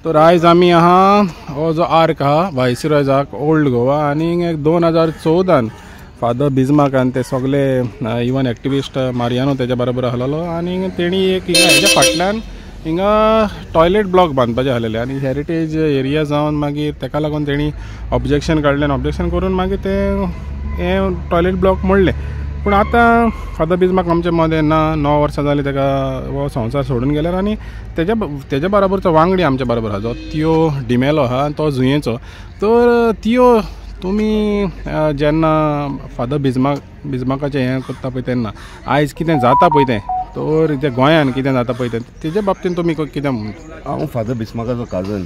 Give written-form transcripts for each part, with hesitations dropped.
तर आयज आमी आहा हो जो आर्क आहा व्हायसरॉयजाक ओल्ड गोवा आनी 2014 फादर बिस्मार्कान ते सगळे इवन एक्टिविस्ट मारियानो तेज्या बरोबर आहलेलो आनी तेणी एक हेज्या फाटल्यान हिंगा टॉयलेट ब्लॉक बांदपाचे आहलेले आनी हेरिटेज एरिया जावन मागीर तेका लागून तेणी ऑब्जेक्शन काडलें आनी ऑब्जेक्शन करून मागीर ते हे टॉयलेट ब्लॉक मोडले. पूण आतां फादर बिस्मार्क आमचे मदें ना. 9 वर्सां जालीं तेका हो संवसार सोडून गेल्यार आनी तेज्या बरोबरचो वांगडी आमच्या बरोबर आहा जो तियो डिमेलो आहा तो जुयेचो. तर तियो तुमी जेन्ना फादर बिस्मार्काचें हें करता पळय तेन्ना आयज कितें जाता पळय तें तर त्या गोंयान कितें जाता पळय तें तेजे बाबतींत तुमी कितें म्हणटा? हांव फादर बिस्मार्काचो काजन.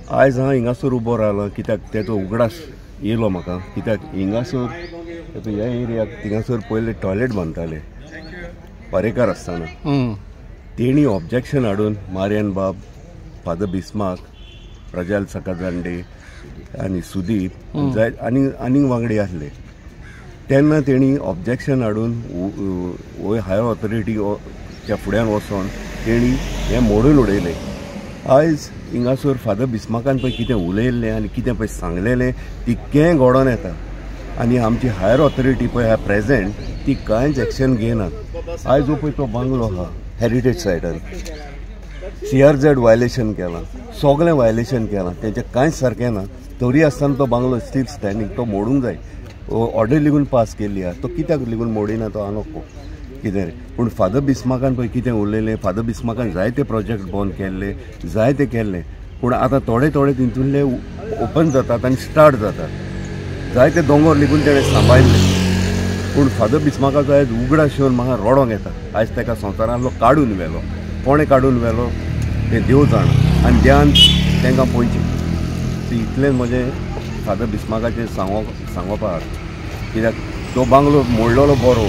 आयज हांव हिंगासर उबो रावलो कित्याक तेचो उगडास येयलो म्हाका. कित्याक हिंगासर ह्या एरियाक थिंगासर पयले टॉयलेट बांदताले पारेकार आसतना. तेणी ऑब्जेक्शन हाडून मारियन बाब, फादर बिस्मार्क, प्रज्वल सकजांडे आनी सुदीप जाय आनी वांगडी आसले तेन्ना तेणी ऑब्जेक्शन हाडून हायर ऑथॉरिटीच्या फुड्यान वचोन तेणी हें मोडून उडयलें. आयज हिंगासर फादर बिस्मार्कान पळय कितें उलयल्लें आनी कितें पळय सांगलेलें तितकें घडोवन येता आनी आमची हायर ऑथॉरिटी पळय आहा प्रेजेंट ती कांयच एक्शन घेयनात. आयज जो पळय तो बांगलो आहा हेरिटेज सायटान CRZ वायलेशन केलां, सगळें वायलेशन केलां, तेंचें कांयच सारकें ना. तरी आसतना तो बांगलो स्टील स्टँडींग तो मोडूंक जाय. ऑर्डर लेगून पास केल्ली आहा तो कित्याक लेगून मोडिना तो हांव नको कितें रे. पूण फादर बिस्मार्कान पळय कितें उलयलें. फादर बिस्मार्कान जायते प्रोजेक्ट बंद केल्ले, जायते केल्ले. पूण आतां थोडे तितूंतले ओपन जातात आनी स्टार्ट जातात. जायते दोंगर लेगून तेणें सांबाळले. पूण फादर बिस्मार्काचो आयज उगडास येवन म्हाका रडोंक येता. आयज ताका संवसारांतलो काडून व्हेलो. कोणें काडून व्हेलो तें देव जाण आनी देवान तांकां पळोवचें. इतलेंच म्हजें फादर बिस्मार्काचें सांगप आहा. कित्याक तो बांगलो मोडलेलो बरो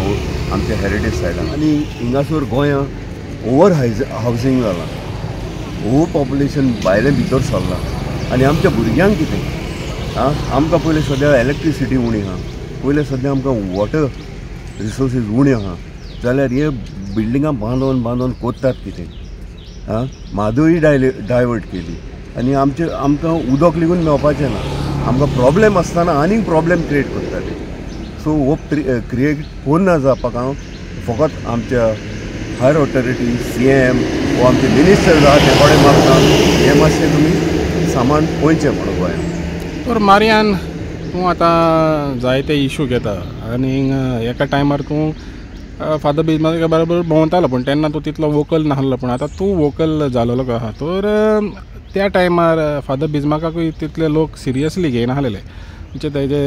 आमच्या हेरिटेज सायडान आनी हिंगासर गोंयां ओवर हावजींग जालां. ओवर पॉप्युलेशन भायलें भितर सरलां आनी आमच्या भुरग्यांक कितें आमकां पयलीं सद्या इलेक्ट्रिसिटी उणी आहा. पयलीं सद्या आमकां वॉटर रिसोर्सीस उणी आहा जाल्यार हे बिल्डिंगां बांदून कोत्तात कितें. म्हादोई डायवर्ट केली आनी आमकां उदक लेगून मेळपाचें ना. आमकां प्रॉब्लेम आसतना आनीक प्रॉब्लेम क्रिएट करताले. सो हो क्रिएट कोन्ना जावपाक हांव फकत आमच्या हायर ऑथॉरिटी CM वो आमचे मिनिस्टर आहा ते कडेन मागता हें मातशें तुमी सामान पळोवचें म्हणून गोंयांत. तर मारियान तूं आतां जायते इशू घेता आनी एका टायमार तूं फादर बिस्मार्का बरोबर भोंवतालो पूण तेन्ना तूं तितलो वोकल नासलो. पूण आतां तूं वोकल जालोलो आहा. तर त्या टायमार फादर बिस्मार्काकूय तितले लोक सिरियसली घेयनासलेले म्हणजे तेजे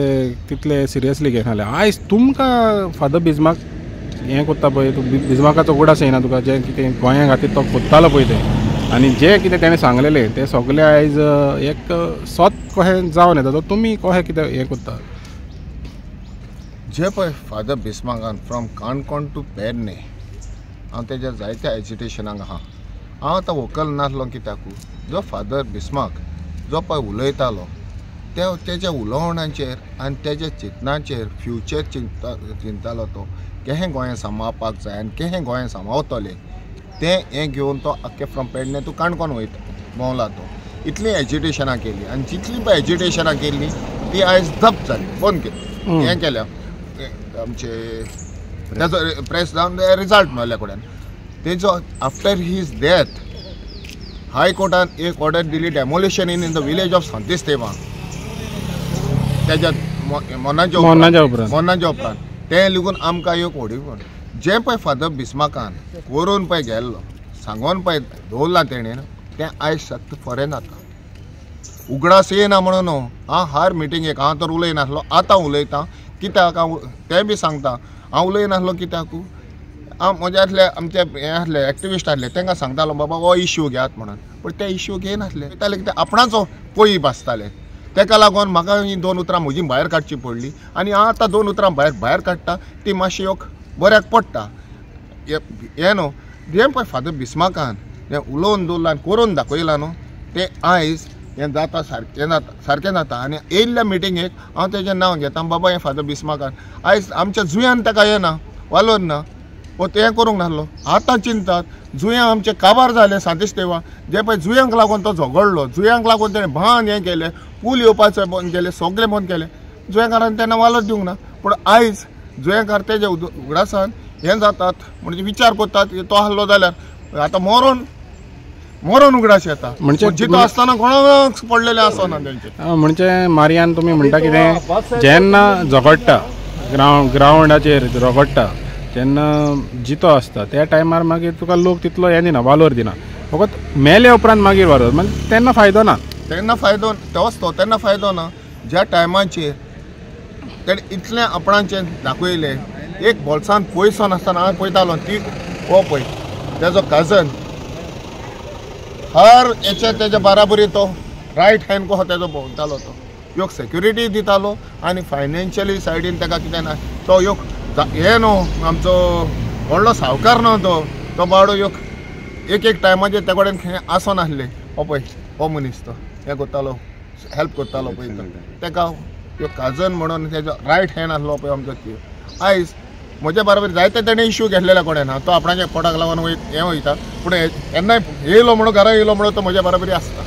तितले सिरियसली घेयनासले. आयज तुमकां फादर बिस्मार्क हें कोत्ता पळय तूं बिस्मार्काचो उगडास येयना तुका जें कितें गोंया खातीर तो कोत्तालो पळय तें आनी जें कितें तेणें सांगलेलें तें सगळें आयज एक सोत कशें जावन येता. तर तुमी कशें कितें हें कोत्ता? जे पळय फादर बिस्मार्कान फ्रॉम काणकोण टू पेडणे हांव तेज्या जायत्या एजिटेशनाक आहा. हांव आतां वोकल नासलो कित्याक जो फादर बिस्मार्क जो पळय उलयतालो तेज्या उलोवणांचेर आनी तेज्या चिंतनाचेर फ्युचर चिंततालो तो केहें गोंय सांबाळपाक जाय आनी केहें गोंय सांबाळतले तें हें घेवन तो आख्खे फ्रॉम पेडणे टू काणकोण भोंवला तो. इतली एजिटेशनां केली आनी जितली पळय एजिटेशनां केली ती आयज धप जाली बंद केली. हें केल्या आमचे तेजो प्रेस जावन रिजल्ट मेळ्ळ्या कोड्यान तेजो आफ्टर हीज डेथ हायकोर्टान एक ऑर्डर दिली demolition in the village of Santestevam तेज्या मोन्नाच्या उपरांत तें लेगून आमकां एक ओडीपण जें पळय फादर बिस्मार्कान व्हरून पळय गेल्लो सांगोन पळय दवरलां तेणें तें आयज सक्त फरें जाता. उगडास येना म्हणून हांव हर मिटिंगेक हांव तर उलयनासलो आतां उलयतां कित्याक हांव तें बी सांगता. हांव उलयनासलो कित्याक हांव म्हज्यातले आमचे हें आसले एक्टिविस्ट आसले तांकां सांगतालो बाबा हो इश्यू घेयात म्हणून. पूण ते इश्यू घेयनासले कित्याक कितें आपणाचो पळय भासताले. तेका लागून म्हाका ही 2 उतरां म्हजी भायर काडची पडली आनी हांव आतां 2 उतरां भायर काडटा ती मातशी बऱ्याक पडटा. हें न्हू जें पळय फादर बिस्मार्कान हें उलोवन दवरलां आनी करून दाखयलां न्हू तें आयज हें जाता सारकें जाता. आनी येयल्ल्या मिटिंगेक हांव तेजें नांव घेता बाबा हें फादर बिस्मार्कान आयज आमच्या जुंयान ताका येना वालोर ना वो ते करूंक नासलो. आतां चिंतात जुंयां आमचे काबार जाले सांतिश देवा जे पळय जुंयांक लागून तो झगडलो, जुंयांक लागून तेणें भान हें केलें, पूल येवपाचें बंद केलें, सगळें बंद केलें. जुंयेकारांनी तेन्ना वालोर दिवंक ना. पूण आयज जुंयेकार तेजे उगडासान हें जातात म्हणजे विचार करतात तो आहलो जाल्यार आतां मरोन उगडास येता. म्हणजे जितो आसतना कोणाक पडलेलें आसना तेंचे. म्हणजे मारियान तुमी म्हणटा कितें जेन्ना झगडटा ग्रावंडाचेर झगडटा जेन्ना जितो आसता त्या टायमार मागीर तुका लोक तितलो हें दिना वालोर दिना. फकत मेले उपरांत मागीर वालोर म्हणजे तेन्ना फायदो ना. तेन्ना फायदो तोच तो तेन्ना फायदो ना ज्या टायमाचेर तेणें इतलें आपणाचें दाखयलें. एक बोल्सान पयसो नासतना हांव पळयतालो ती हो पळय तेजो काजन हर हेचे तेजे बाराबरी तो रायट हँड कसो तेजो भोंवतालो तो योग सेक्युरिटी दितालो आनी फायनान्शियली सायडीन ताका कितें ना तो योग हे न्हू आमचो व्हडलो सावकार न्हू तो बावडो योग एक टायमाचेर ते कडेन खंय आसो नासलें. हो पळय हो मनीस तो हें करतालो हेल्प करतालो पळय ताका ह्यो काजन म्हणून तेजो रायट हँड आसलो पळय आमचो ती. आयज म्हज्या बरोबर जायते तेणें इश्यू घेतलेले कोणें ना. तो आपणाच्या पोटाक लागून हें वयता पूण केन्नाय येयलो म्हणून घरा येयलो म्हणून तो म्हज्या बरोबरी आसता.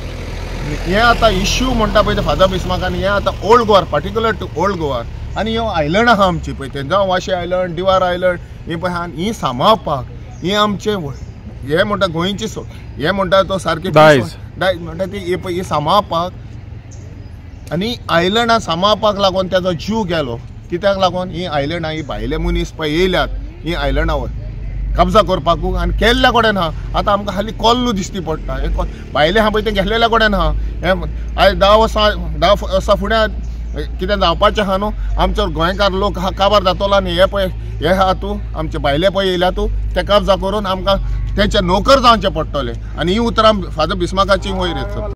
हें आतां इश्यू म्हणटा पळय ते फादर बिस्मार्कान हें आतां ओल्ड गोवार पर्टिक्युलर टू ओल्ड गोवार आनी ह्यो आयलंड आहा आमची पळय ते जावं वाशे आयलंड दिवार आयलंड ही पळय आहा ही सांबाळपाक ही आमचे हे म्हणटा गोंयची हे म्हणटा तो सारकी दायज म्हणटा ती ही सांबाळपाक आनी आयलंडां सांबाळपाक लागून तेजो जीव गेलो. कित्याक लागून ही आयलंडां ही भायले मनीस पळय येयल्यात ही आयलंडां कब्जा करपाकू आनी केल्ल्या कडेन आहा. आतां आमकां खाली कोल्लू दिश्टी पडटा. हे भायले आहा पळय ते गेल्लेल्या कडेन आहा. हे आयज 10 वर्सां फुडें कितें जावपाचें आहा न्हू आमचो गोंयकार लोक काबार जातलो आनी हे पळय हे आहा तूं आमचे भायले पळय येयल्या तूं ते कब्जा करून आमकां तेंचे नोकर जावचें पडटलें. आनी ही उतरां फादर बिस्मार्काची वयर येता.